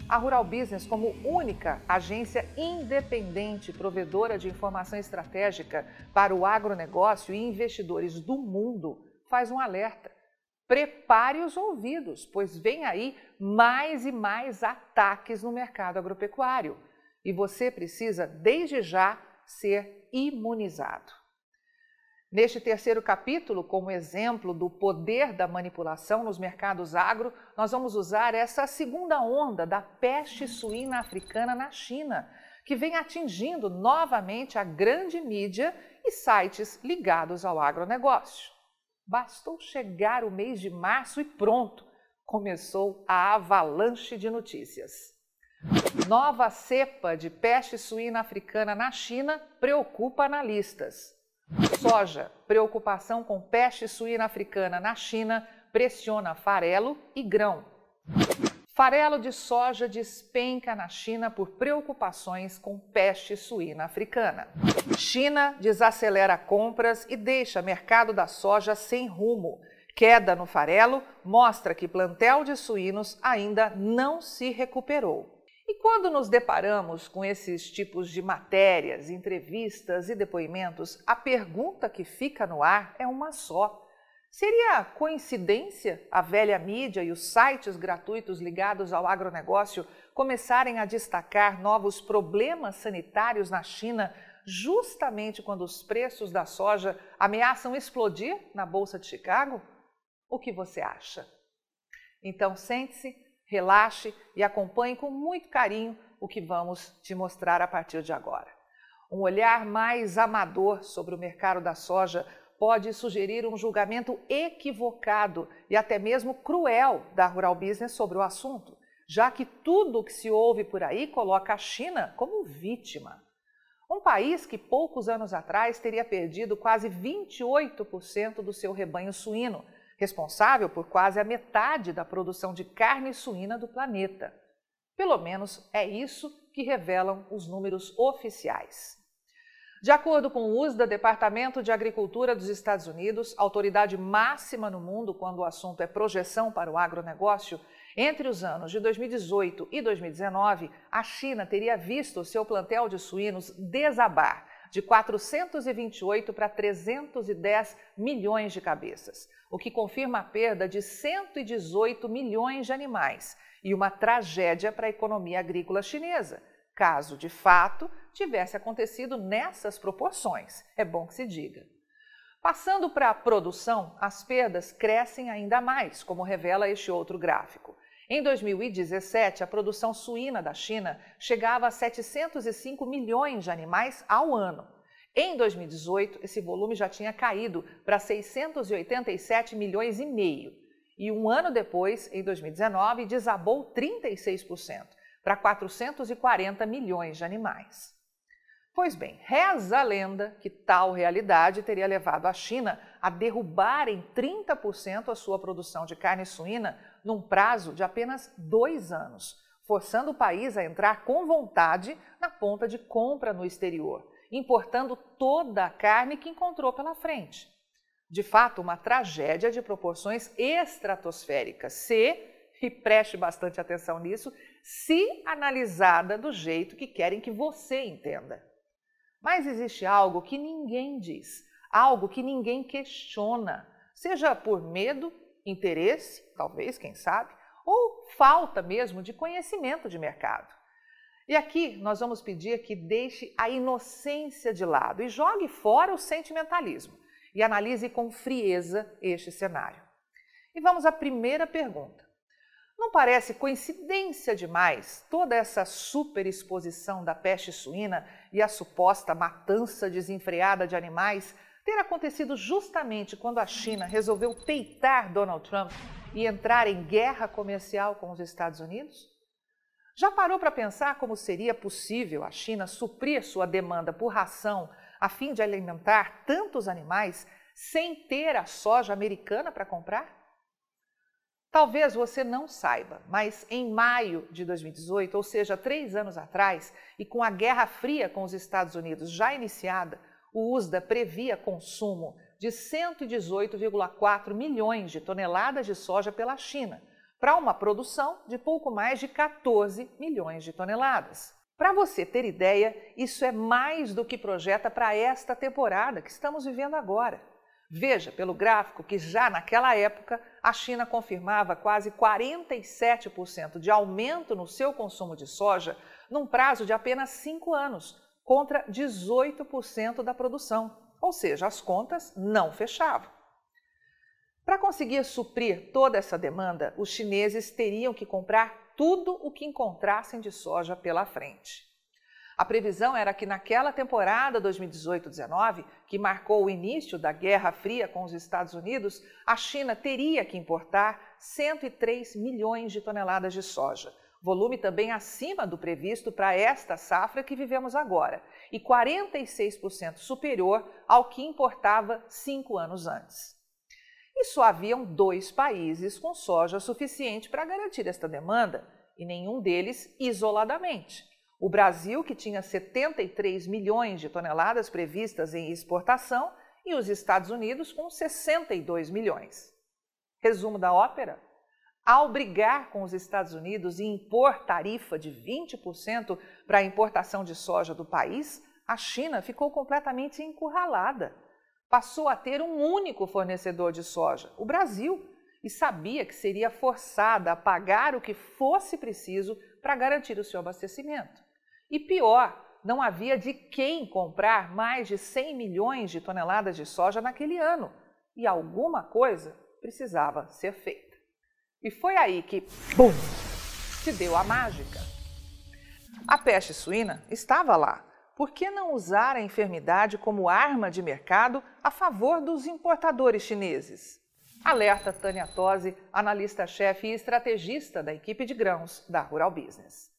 A Rural Business, como única agência independente provedora de informação estratégica para o agronegócio e investidores do mundo, faz um alerta. Prepare os ouvidos, pois vem aí mais e mais ataques no mercado agropecuário. E você precisa, desde já, ser imunizado. Neste terceiro capítulo, como exemplo do poder da manipulação nos mercados agro, nós vamos usar essa segunda onda da peste suína africana na China, que vem atingindo novamente a grande mídia e sites ligados ao agronegócio. Bastou chegar o mês de março e pronto, começou a avalanche de notícias. Nova cepa de peste suína africana na China preocupa analistas. Soja, preocupação com peste suína africana na China, pressiona farelo e grão. Farelo de soja despenca na China por preocupações com peste suína africana. China desacelera compras e deixa mercado da soja sem rumo. Queda no farelo mostra que plantel de suínos ainda não se recuperou. E quando nos deparamos com esses tipos de matérias, entrevistas e depoimentos, a pergunta que fica no ar é uma só. Seria coincidência a velha mídia e os sites gratuitos ligados ao agronegócio começarem a destacar novos problemas sanitários na China justamente quando os preços da soja ameaçam explodir na Bolsa de Chicago? O que você acha? Então sente-se, relaxe e acompanhe com muito carinho o que vamos te mostrar a partir de agora. Um olhar mais amador sobre o mercado da soja pode sugerir um julgamento equivocado e até mesmo cruel da Rural Business sobre o assunto, já que tudo o que se ouve por aí coloca a China como vítima. Um país que poucos anos atrás teria perdido quase 28% do seu rebanho suíno, responsável por quase a metade da produção de carne suína do planeta. Pelo menos é isso que revelam os números oficiais. De acordo com o USDA, Departamento de Agricultura dos Estados Unidos, autoridade máxima no mundo quando o assunto é projeção para o agronegócio, entre os anos de 2018 e 2019, a China teria visto o seu plantel de suínos desabar de 428 para 310 milhões de cabeças, o que confirma a perda de 118 milhões de animais e uma tragédia para a economia agrícola chinesa, caso de fato tivesse acontecido nessas proporções, é bom que se diga. Passando para a produção, as perdas crescem ainda mais, como revela este outro gráfico. Em 2017, a produção suína da China chegava a 705 milhões de animais ao ano. Em 2018, esse volume já tinha caído para 687 milhões e meio. E um ano depois, em 2019, desabou 36%, para 440 milhões de animais. Pois bem, reza a lenda que tal realidade teria levado a China a derrubar em 30% a sua produção de carne suína num prazo de apenas 2 anos, forçando o país a entrar com vontade na ponta de compra no exterior, importando toda a carne que encontrou pela frente. De fato, uma tragédia de proporções estratosféricas, e preste bastante atenção nisso, se analisada do jeito que querem que você entenda. Mas existe algo que ninguém diz, algo que ninguém questiona, seja por medo, interesse, talvez, quem sabe, ou falta mesmo de conhecimento de mercado. E aqui nós vamos pedir que deixe a inocência de lado e jogue fora o sentimentalismo e analise com frieza este cenário. E vamos à primeira pergunta. Não parece coincidência demais toda essa superexposição da peste suína e a suposta matança desenfreada de animais ter acontecido justamente quando a China resolveu peitar Donald Trump e entrar em guerra comercial com os Estados Unidos? Já parou para pensar como seria possível a China suprir sua demanda por ração a fim de alimentar tantos animais sem ter a soja americana para comprar? Talvez você não saiba, mas em maio de 2018, ou seja, 3 anos atrás, e com a Guerra Fria com os Estados Unidos já iniciada, o USDA previa consumo de 118,4 milhões de toneladas de soja pela China, para uma produção de pouco mais de 14 milhões de toneladas. Para você ter ideia, isso é mais do que projeta para esta temporada que estamos vivendo agora. Veja pelo gráfico que já naquela época a China confirmava quase 47% de aumento no seu consumo de soja num prazo de apenas 5 anos, contra 18% da produção, ou seja, as contas não fechavam. Para conseguir suprir toda essa demanda, os chineses teriam que comprar tudo o que encontrassem de soja pela frente. A previsão era que naquela temporada 2018-19, que marcou o início da Guerra Fria com os Estados Unidos, a China teria que importar 103 milhões de toneladas de soja, volume também acima do previsto para esta safra que vivemos agora, e 46% superior ao que importava 5 anos antes. E só haviam 2 países com soja suficiente para garantir esta demanda, e nenhum deles isoladamente. O Brasil, que tinha 73 milhões de toneladas previstas em exportação, e os Estados Unidos, com 62 milhões. Resumo da ópera? Ao brigar com os Estados Unidos e impor tarifa de 20% para a importação de soja do país, a China ficou completamente encurralada. Passou a ter um único fornecedor de soja, o Brasil, e sabia que seria forçada a pagar o que fosse preciso para garantir o seu abastecimento. E pior, não havia de quem comprar mais de 100 milhões de toneladas de soja naquele ano, e alguma coisa precisava ser feita. E foi aí que, bum, se deu a mágica. A peste suína estava lá. Por que não usar a enfermidade como arma de mercado a favor dos importadores chineses? Alerta Tânia Tosi, analista-chefe e estrategista da equipe de grãos da Rural Business.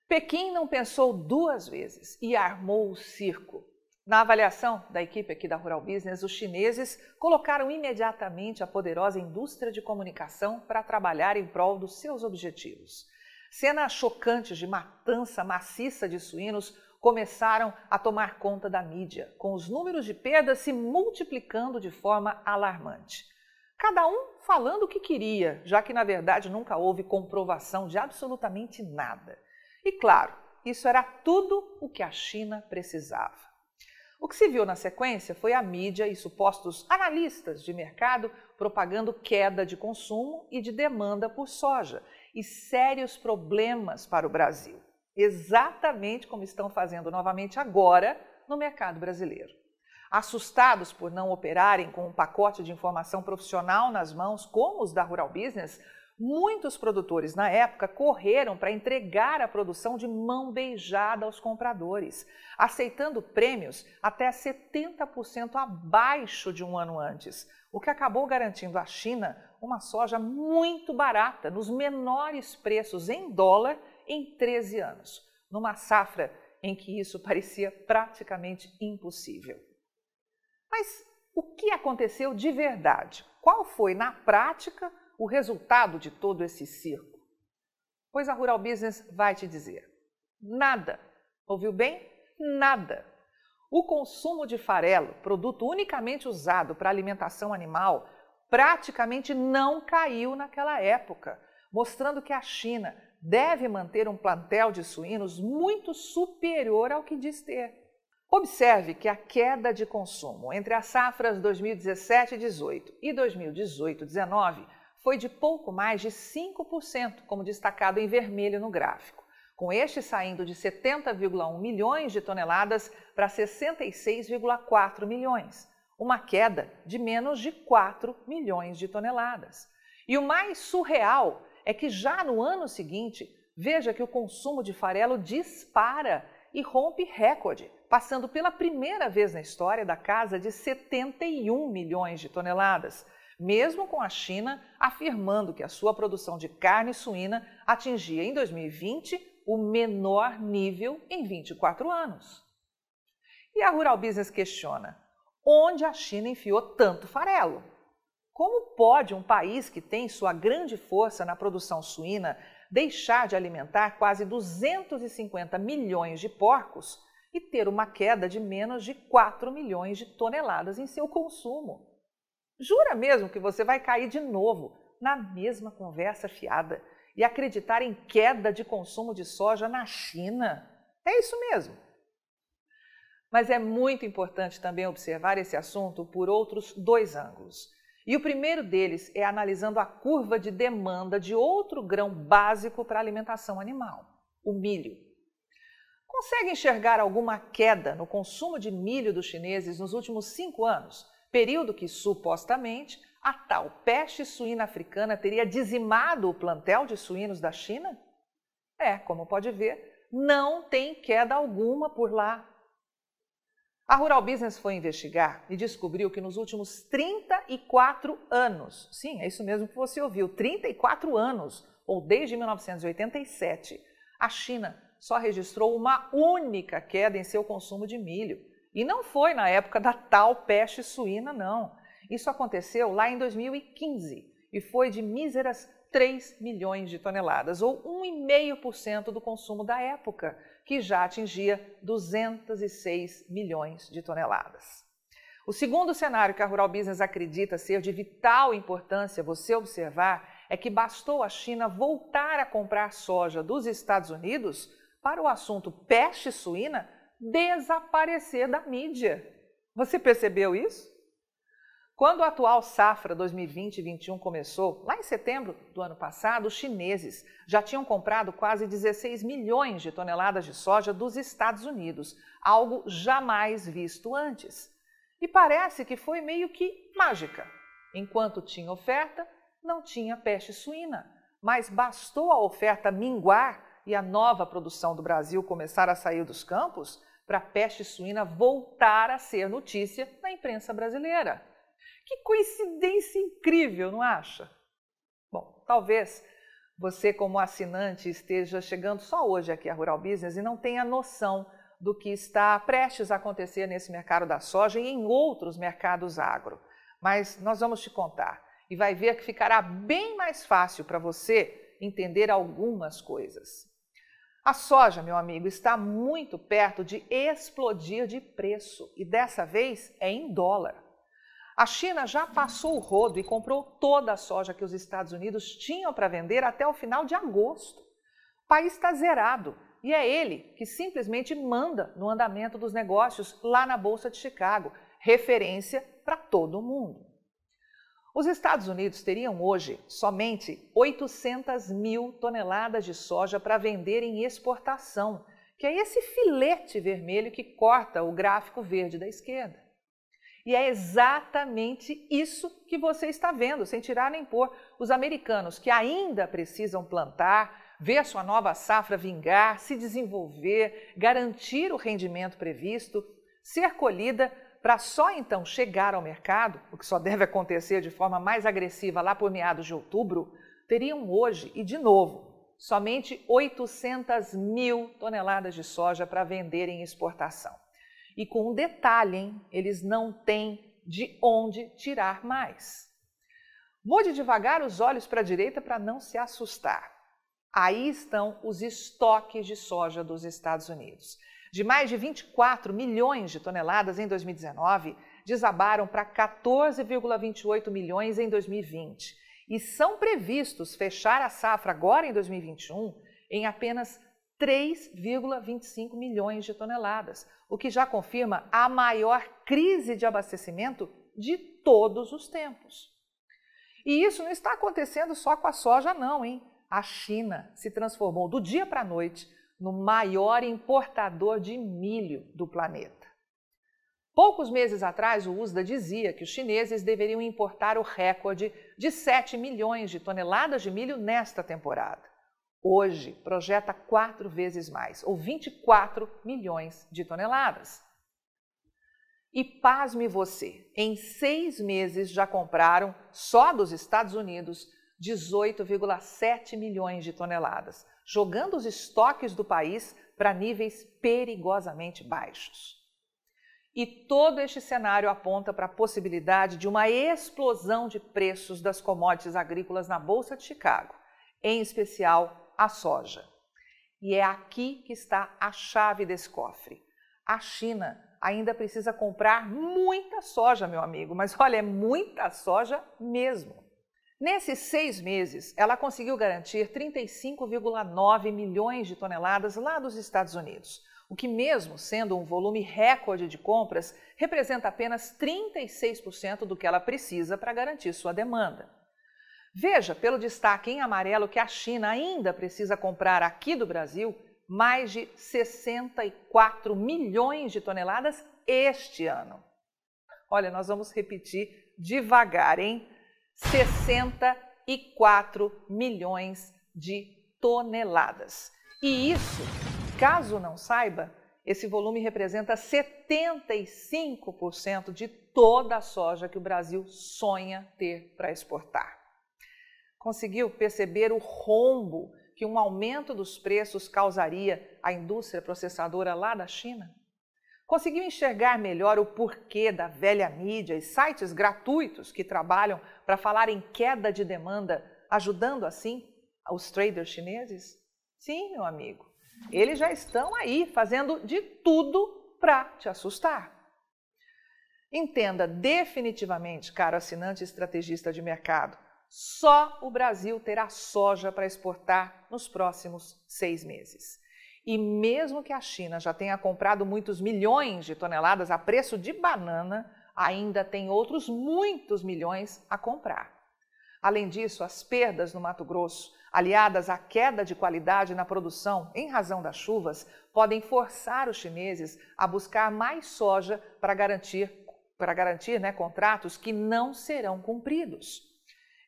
Pequim não pensou 2 vezes e armou o circo. Na avaliação da equipe aqui da Rural Business, os chineses colocaram imediatamente a poderosa indústria de comunicação para trabalhar em prol dos seus objetivos. Cenas chocantes de matança maciça de suínos começaram a tomar conta da mídia, com os números de perdas se multiplicando de forma alarmante. Cada um falando o que queria, já que na verdade nunca houve comprovação de absolutamente nada. E claro, isso era tudo o que a China precisava. O que se viu na sequência foi a mídia e supostos analistas de mercado propagando queda de consumo e de demanda por soja e sérios problemas para o Brasil, exatamente como estão fazendo novamente agora no mercado brasileiro. Assustados por não operarem com um pacote de informação profissional nas mãos como os da Rural Business, muitos produtores na época correram para entregar a produção de mão beijada aos compradores, aceitando prêmios até 70% abaixo de um ano antes, o que acabou garantindo à China uma soja muito barata, nos menores preços em dólar em 13 anos, numa safra em que isso parecia praticamente impossível. Mas o que aconteceu de verdade? Qual foi, na prática, o resultado de todo esse circo? Pois a Rural Business vai te dizer. Nada. Ouviu bem? Nada. O consumo de farelo, produto unicamente usado para alimentação animal, praticamente não caiu naquela época, mostrando que a China deve manter um plantel de suínos muito superior ao que diz ter. Observe que a queda de consumo entre as safras 2017-18 e 2018-19 foi de pouco mais de 5%, como destacado em vermelho no gráfico, com este saindo de 70,1 milhões de toneladas para 66,4 milhões, uma queda de menos de 4 milhões de toneladas. E o mais surreal é que já no ano seguinte, veja que o consumo de farelo dispara e rompe recorde, passando pela primeira vez na história da casa de 71 milhões de toneladas, mesmo com a China afirmando que a sua produção de carne suína atingia em 2020 o menor nível em 24 anos. E a Rural Business questiona: onde a China enfiou tanto farelo? Como pode um país que tem sua grande força na produção suína deixar de alimentar quase 250 milhões de porcos e ter uma queda de menos de 4 milhões de toneladas em seu consumo? Jura mesmo que você vai cair de novo na mesma conversa fiada e acreditar em queda de consumo de soja na China. É isso mesmo. Mas é muito importante também observar esse assunto por outros dois ângulos. E o primeiro deles é analisando a curva de demanda de outro grão básico para a alimentação animal, o milho. Consegue enxergar alguma queda no consumo de milho dos chineses nos últimos 5 anos, período que supostamente a tal peste suína africana teria dizimado o plantel de suínos da China? Como pode ver, não tem queda alguma por lá. A Rural Business foi investigar e descobriu que nos últimos 34 anos, sim, é isso mesmo que você ouviu, 34 anos, ou desde 1987, a China só registrou uma única queda em seu consumo de milho. E não foi na época da tal peste suína, não. Isso aconteceu lá em 2015 e foi de míseras 3 milhões de toneladas, ou 1,5% do consumo da época, que já atingia 206 milhões de toneladas. O segundo cenário que a Rural Business acredita ser de vital importância você observar é que bastou a China voltar a comprar soja dos Estados Unidos para o assunto peste suína desaparecer da mídia. Você percebeu isso? Quando a atual safra 2020-21 começou, lá em setembro do ano passado, os chineses já tinham comprado quase 16 milhões de toneladas de soja dos Estados Unidos, algo jamais visto antes. E parece que foi meio que mágica. Enquanto tinha oferta, não tinha peste suína, mas bastou a oferta minguar e a nova produção do Brasil começar a sair dos campos para a peste suína voltar a ser notícia na imprensa brasileira. Que coincidência incrível, não acha? Bom, talvez você como assinante esteja chegando só hoje aqui à Rural Business e não tenha noção do que está prestes a acontecer nesse mercado da soja e em outros mercados agro. Mas nós vamos te contar e vai ver que ficará bem mais fácil para você entender algumas coisas. A soja, meu amigo, está muito perto de explodir de preço e dessa vez é em dólar. A China já passou o rodo e comprou toda a soja que os Estados Unidos tinham para vender até o final de agosto. O país está zerado e é ele que simplesmente manda no andamento dos negócios lá na Bolsa de Chicago, referência para todo mundo. Os Estados Unidos teriam hoje somente 800 mil toneladas de soja para vender em exportação, que é esse filete vermelho que corta o gráfico verde da esquerda. E é exatamente isso que você está vendo, sem tirar nem pôr. Os americanos que ainda precisam plantar, ver sua nova safra vingar, se desenvolver, garantir o rendimento previsto, ser colhida para só então chegar ao mercado, o que só deve acontecer de forma mais agressiva lá por meados de outubro, teriam hoje, e de novo, somente 800 mil toneladas de soja para vender em exportação. E com um detalhe, hein? Eles não têm de onde tirar mais. Mude devagar os olhos para a direita para não se assustar. Aí estão os estoques de soja dos Estados Unidos. De mais de 24 milhões de toneladas em 2019, desabaram para 14,28 milhões em 2020. E são previstos fechar a safra agora em 2021 em apenas 3,25 milhões de toneladas, o que já confirma a maior crise de abastecimento de todos os tempos. E isso não está acontecendo só com a soja não, hein? A China se transformou do dia para a noite no maior importador de milho do planeta. Poucos meses atrás, o USDA dizia que os chineses deveriam importar o recorde de 7 milhões de toneladas de milho nesta temporada. Hoje, projeta 4 vezes mais, ou 24 milhões de toneladas. E pasme você, em 6 meses já compraram, só dos Estados Unidos, 18,7 milhões de toneladas, jogando os estoques do país para níveis perigosamente baixos. E todo este cenário aponta para a possibilidade de uma explosão de preços das commodities agrícolas na Bolsa de Chicago, em especial a soja. E é aqui que está a chave desse cofre. A China ainda precisa comprar muita soja, meu amigo, mas olha, é muita soja mesmo. Nesses 6 meses, ela conseguiu garantir 35,9 milhões de toneladas lá dos Estados Unidos, o que, mesmo sendo um volume recorde de compras, representa apenas 36% do que ela precisa para garantir sua demanda. Veja, pelo destaque em amarelo, que a China ainda precisa comprar aqui do Brasil mais de 64 milhões de toneladas este ano. Olha, nós vamos repetir devagar, hein? 64 milhões de toneladas. E isso, caso não saiba, esse volume representa 75% de toda a soja que o Brasil sonha ter para exportar. Conseguiu perceber o rombo que um aumento dos preços causaria à indústria processadora lá da China? Conseguiu enxergar melhor o porquê da velha mídia e sites gratuitos que trabalham para falar em queda de demanda, ajudando assim os traders chineses? Sim, meu amigo, eles já estão aí fazendo de tudo para te assustar. Entenda definitivamente, caro assinante estrategista de mercado, só o Brasil terá soja para exportar nos próximos 6 meses. E mesmo que a China já tenha comprado muitos milhões de toneladas a preço de banana, ainda tem outros muitos milhões a comprar. Além disso, as perdas no Mato Grosso, aliadas à queda de qualidade na produção em razão das chuvas, podem forçar os chineses a buscar mais soja para garantir contratos que não serão cumpridos.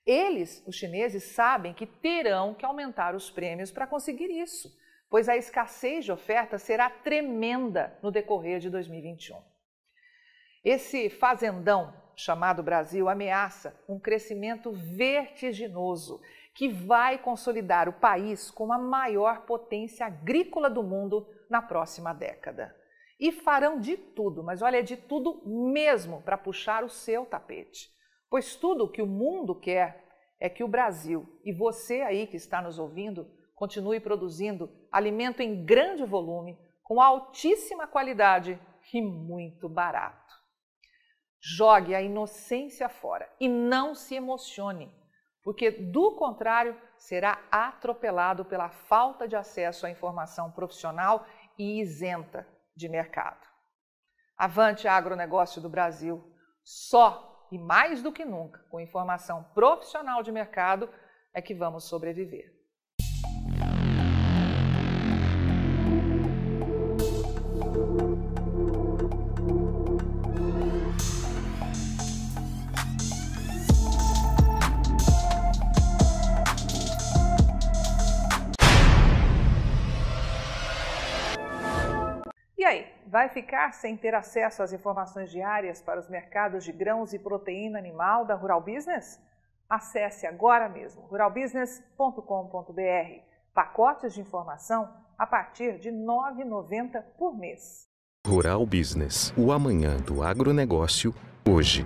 Eles, os chineses, sabem que terão que aumentar os prêmios para conseguir isso, pois a escassez de oferta será tremenda no decorrer de 2021. Esse fazendão chamado Brasil ameaça um crescimento vertiginoso que vai consolidar o país como a maior potência agrícola do mundo na próxima década. E farão de tudo, mas olha, de tudo mesmo para puxar o seu tapete. Pois tudo o que o mundo quer é que o Brasil, e você aí que está nos ouvindo, continue produzindo alimento em grande volume, com altíssima qualidade e muito barato. Jogue a inocência fora e não se emocione, porque do contrário será atropelado pela falta de acesso à informação profissional e isenta de mercado. Avante agronegócio do Brasil, só e mais do que nunca, com informação profissional de mercado, é que vamos sobreviver. E aí, vai ficar sem ter acesso às informações diárias para os mercados de grãos e proteína animal da Rural Business? Acesse agora mesmo ruralbusiness.com.br. Pacotes de informação a partir de R$ 9,90 por mês. Rural Business, o amanhã do agronegócio, hoje.